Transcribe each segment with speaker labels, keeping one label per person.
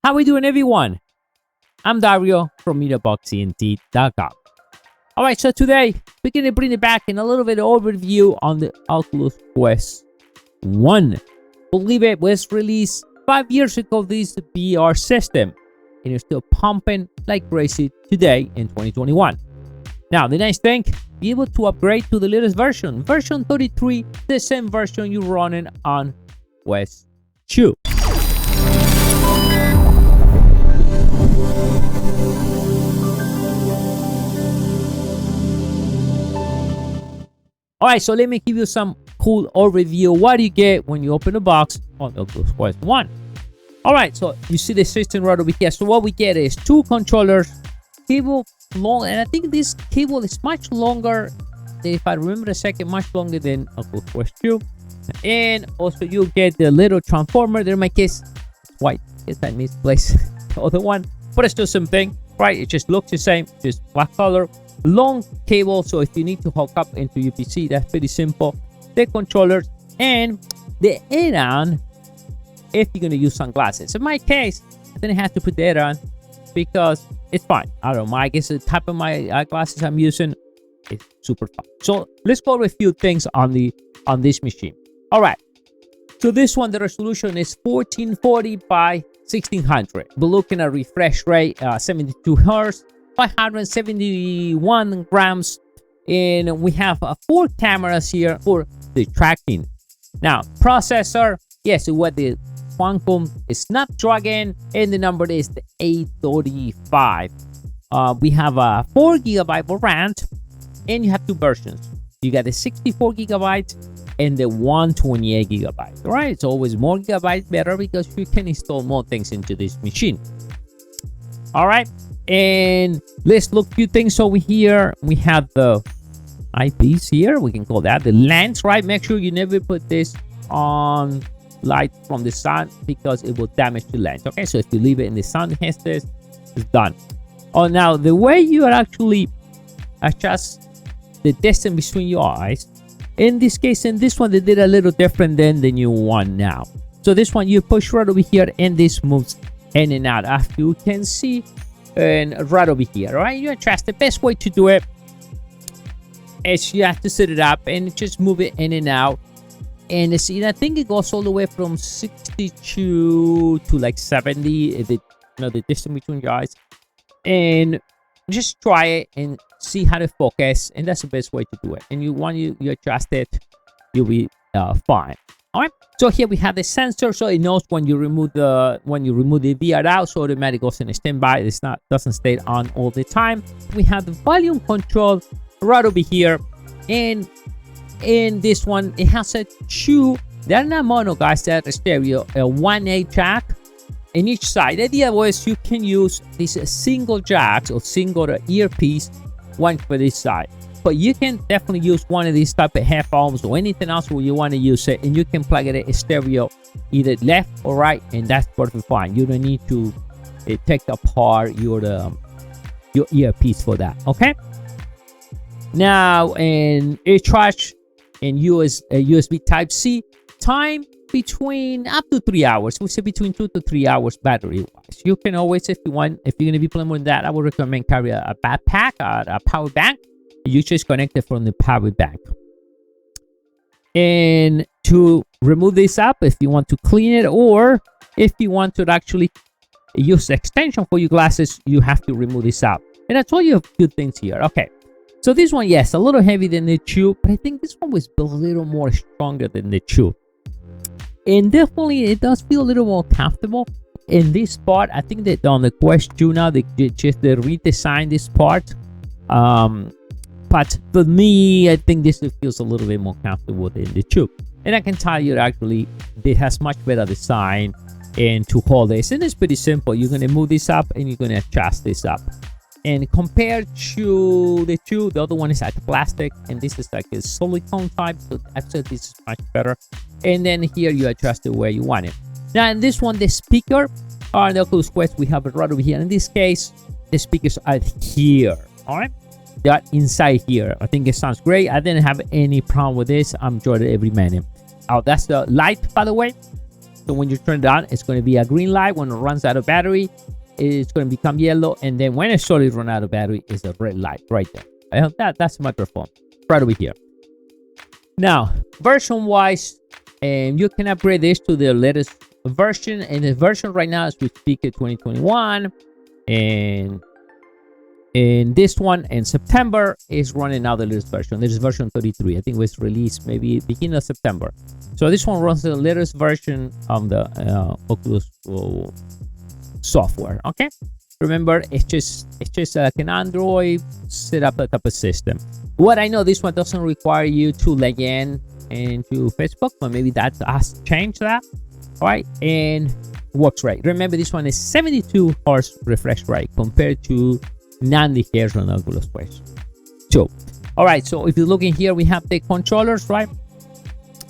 Speaker 1: How we doing, everyone? I'm Dario from mediaboxentlab. All right, so today we're gonna bring it back in a little bit overview on the Oculus Quest 1. Believe it was released 5 years ago, this VR system, and it's still pumping like crazy today in 2021. Now, the nice thing, be able to upgrade to the latest version 33, the same version you're running on Quest 2. All right, so let me give you some cool overview. What do you get when you open the box on the Oculus Quest 1? All right, so you see the system right over here. So what we get is 2 controllers, cable long, and I think this cable is much longer, if I remember a second, much longer than Oculus Quest 2. And also you get the little transformer. There in my case, it's white. I guess I misplaced the other one, but it's still something, right? It just looks the same, just black color. Long cable, so if you need to hook up into your PC, that's pretty simple. The controllers and the add-on if you're going to use sunglasses. In my case, I didn't have to put the add-on because it's fine. I don't know, I guess the type of my glasses I'm using is super fun. So let's go over a few things on this machine. All right, so this one, the resolution is 1440 by 1600. We're looking at refresh rate 72 hertz, 571 grams, and we have 4 cameras here for the tracking. Now, processor, yes, what the Qualcomm Snapdragon, and the number is the 835. We have a 4 GB of RAM, and you have 2 versions. You got the 64 gigabytes and the 128 gigabytes. All right, it's always more gigabytes better because you can install more things into this machine. All right. And let's look a few things over here. We have the eyepiece here. We can call that the lens, right? Make sure you never put this on light from the sun because it will damage the lens. Okay, so if you leave it in the sun, hence this, it's done. Oh, now the way you are actually adjust the distance between your eyes. In this case, in this one, they did a little different than the new one now. So this one, you push right over here, and this moves in and out. As you can see, and right over here, all right, you adjust. The best way to do it is you have to set it up and just move it in and out. And see, I think it goes all the way from 62 to like 70, the distance between your eyes. And just try it and see how to focus, and that's the best way to do it. And you adjust it, you'll be fine. All right, so here we have the sensor, so it knows when you remove the VR out, so automatically goes in a standby. It's not doesn't stay on all the time. We have the volume control right over here, and in this one it has a 2. They're not mono, guys. They're a stereo, a 1A jack in each side. The idea was you can use these single jacks or single earpiece, one for this side. But you can definitely use one of these type of headphones or anything else where you want to use it, and you can plug it in stereo either left or right, and that's perfectly fine. You don't need to take apart your earpiece for that. Okay. Now, in a charge and USB Type C, time between up to 3 hours. We say between 2 to 3 hours battery wise. You can always, if you want, if you're going to be playing with that, I would recommend carry a backpack or a power bank. You just connect it from the power bank. And to remove this up, if you want to clean it, or if you want to actually use the extension for your glasses, you have to remove this out. And I told you a few things here. Okay, so this one, yes, a little heavy than the 2, but I think this one was built a little more stronger than the 2. And definitely it does feel a little more comfortable in this part. I think that on the Quest 2 now, they just redesigned this part. But for me, I think this feels a little bit more comfortable than the 2. And I can tell you actually it has much better design and to hold this. And it's pretty simple. You're going to move this up and you're going to adjust this up. And compared to the 2, the other one is like plastic and this is like a silicone type. So actually this is much better. And then here you adjust it where you want it. Now in this one, the speaker on the Oculus Quest, we have it right over here. In this case, the speakers are here. All right. They are inside here. I think it sounds great. I didn't have any problem with this. I'm enjoying it every minute. Oh, that's the light, by the way. So when you turn it on, it's going to be a green light. When it runs out of battery, it's going to become yellow. And then when it slowly runs out of battery, it's a red light right there. I hope that's the microphone right over here. Now, version-wise, you can upgrade this to the latest version. And the version right now, as we speak, is 2021. And this one in September is running now the latest version. This is version 33. I think it was released maybe beginning of September. So this one runs the latest version of the Oculus software. Okay, remember, it's just like an Android setup type of system. What I know, this one doesn't require you to log in into Facebook, but maybe that has changed that. All right, and works right. Remember, this one is 72 hertz refresh rate compared to 90 hertz on Oculus Quest 2. All right, so if you look in here, we have the controllers, right?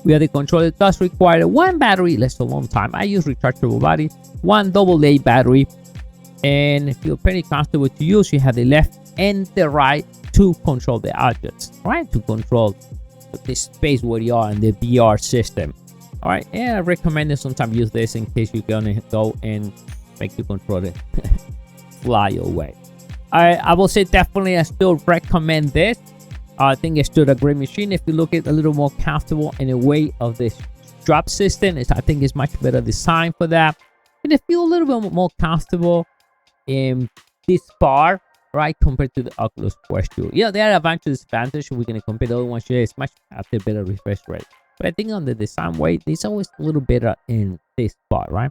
Speaker 1: We have the controller. It does require one battery, lasts a long time. I use rechargeable battery, one AA battery, and if you're pretty comfortable to use, you have the left and the right to control the objects, right? To control the space where you are in the VR system. All right, and I recommend that sometimes use this in case you're gonna go and make the controller fly away. I will say definitely I still recommend this. I think it's still a great machine. If you look at a little more comfortable in a way of this strap system, I think it's much better design for that. And if you're a little bit more comfortable in this bar, right, compared to the Oculus Quest 2. Yeah, there are advantages and disadvantages. We're going to compare the other one. It's much after better refresh rate. But I think on the design way, it's always a little better in this part, right?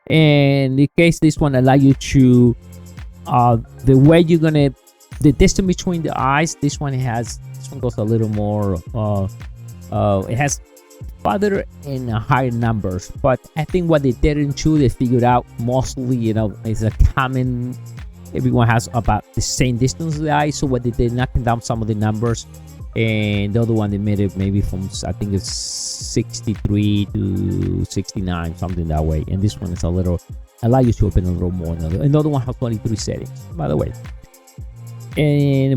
Speaker 1: And in case this one allow you to, the way you're going to, the distance between the eyes, this one goes a little more, it has farther and higher numbers. But I think what they didn't do, they figured out mostly, you know, is a common, everyone has about the same distance of the eye. So what they did, knocking down some of the numbers, and the other one they made it maybe from, I think it's 63 to 69, something that way. And this one is a little, allow you to open a little more. Another one has 23 settings, by the way.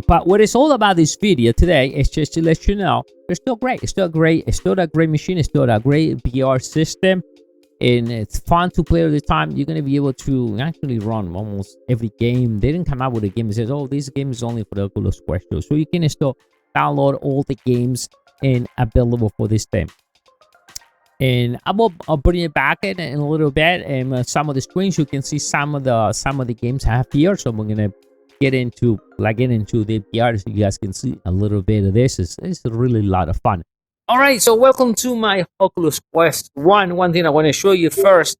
Speaker 1: But what it's all about this video today is just to let you know it's still great. It's still great. It's still a great machine. It's still a great VR system, and it's fun to play all the time. You're gonna be able to actually run almost every game. They didn't come out with a game that says, "Oh, this game is only for the Oculus Quest 2," so you can still download all the games and available for this thing. And I'll bring it back in a little bit, and some of the screens you can see some of the games I have here. So we're gonna get into the VR so you guys can see a little bit of this. It's really a lot of fun. All right, so welcome to my Oculus Quest 1. One thing I want to show you first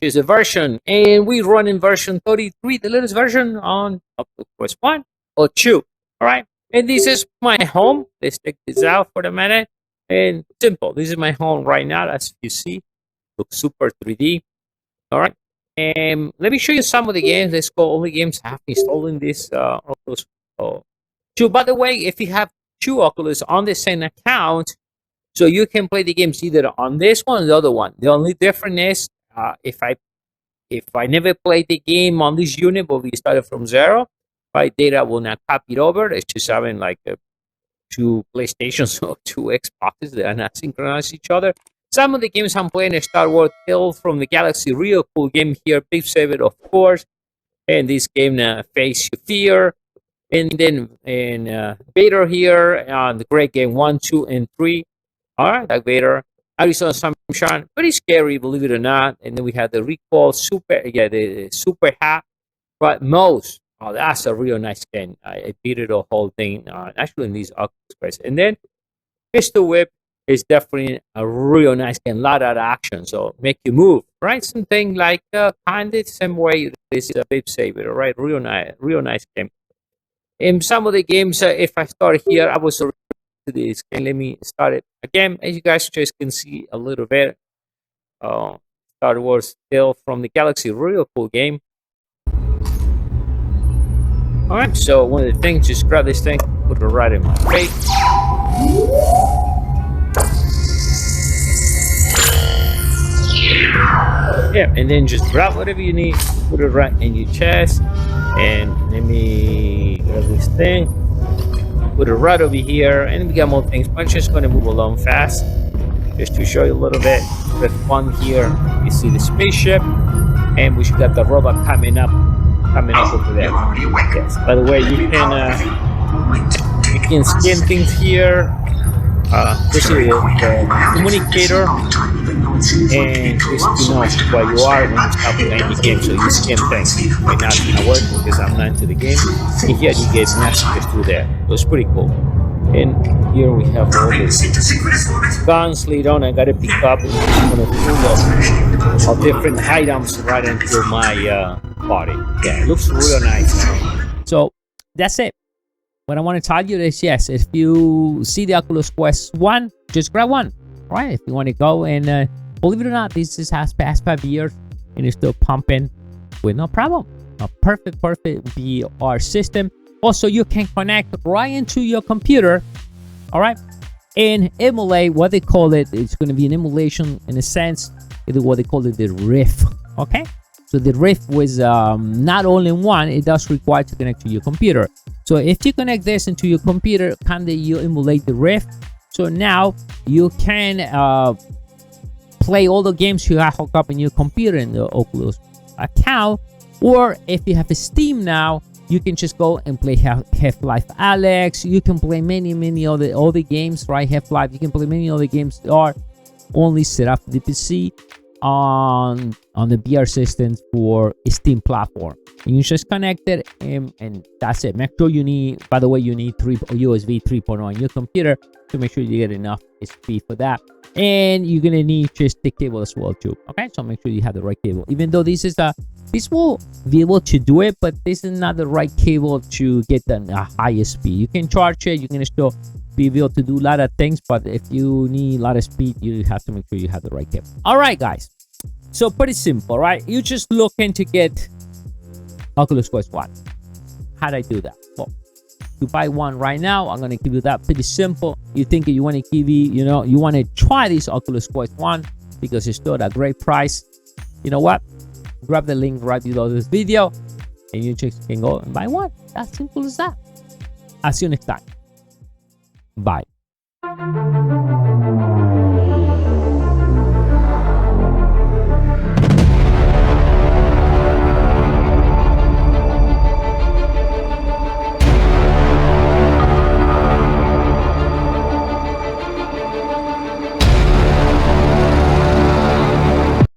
Speaker 1: is a version, and we run in version 33, the latest version on Oculus Quest 1 or 2. All right, and this is my home. Let's take this out for a minute. And simple, this is my home right now. As you see, looks super 3D. All right. And let me show you some of the games. Let's go all the games I have installed in this Oculus 2. By the way, if you have two Oculus on the same account, so you can play the games either on this one or the other one. The only difference is if I never played the game on this unit, but we started from zero, my data will not copy it over. It's just having like two PlayStations or two Xboxes that are not synchronized each other. Some of the games I'm playing is Star Wars Tales from the Galaxy, real cool game here. Big Saber, of course. And this game, Face Your Fear. And then Vader here, the great game 1, 2, and 3. All right, like Vader. Arizona Sunshine, pretty scary, believe it or not. And then we have the Recall the Super Hat. But most, that's a real nice game. I beat it the whole thing, actually in these Oculus Quest. And then Pistol Whip is definitely a real nice game, a lot of action, so make you move, right? Something like kind of the same way this is a Beat Saber, right? Real nice game. In some of the games, if I start here, I was to this game. Let me start it again. As you guys just can see a little bit, Star Wars Tales from the Galaxy, real cool game. All right, so one of the things, just grab this thing, put it right in my face. Yeah, and then just grab whatever you need, put it right in your chest, and let me grab this thing, put it right over here, and we got more things, but I'm just going to move along fast, just to show you a little bit. red font here. You see the spaceship, and we should got the robot coming up over there. Yes. By the way, you can scan things here. This is the communicator, and this where you are when you stop playing the game. So you scan things. Right now it's not working because I'm not into the game. And here you get messages through there. So it's pretty cool. And here we have all these guns later on. I gotta pick up one of different items right into my body. Yeah, it looks real nice. So that's it. What I want to tell you is, yes, if you see the Oculus Quest 1, just grab one, right? If you want to go, and believe it or not, this has past 5 years and it's still pumping with no problem. A perfect VR system. Also, you can connect right into your computer, all right, and emulate what they call it. It's going to be an emulation in a sense. It's what they call it, the Rift, okay? So the Rift was not only one, it does require to connect to your computer. So if you connect this into your computer, you emulate the Rift. So now you can play all the games you have hooked up in your computer in the Oculus account. Or if you have a Steam now, you can just go and play Half-Life Alyx. You can play many other games, right? Half-Life. You can play many other games that are only set up for the PC on the VR system for a Steam platform. And you just connect it, and that's it. Make sure you need, by the way, you need USB 3.0 on your computer to make sure you get enough speed for that. And you're gonna need just the cable as well too. Okay, so make sure you have the right cable. Even though this will be able to do it, but this is not the right cable to get the highest speed. You can charge it, you can still be able to do a lot of things, but if you need a lot of speed, you have to make sure you have the right cable. All right, guys. So pretty simple, right? You just looking to get Oculus Quest 1. How'd I do that? Well, to buy one right now, I'm gonna give you that. Pretty simple. You think you want to give you want to try this Oculus Quest 1 because it's still at a great price. You know what? Grab the link right below this video, and you just can go and buy one. As simple as that. I'll see you next time. Bye.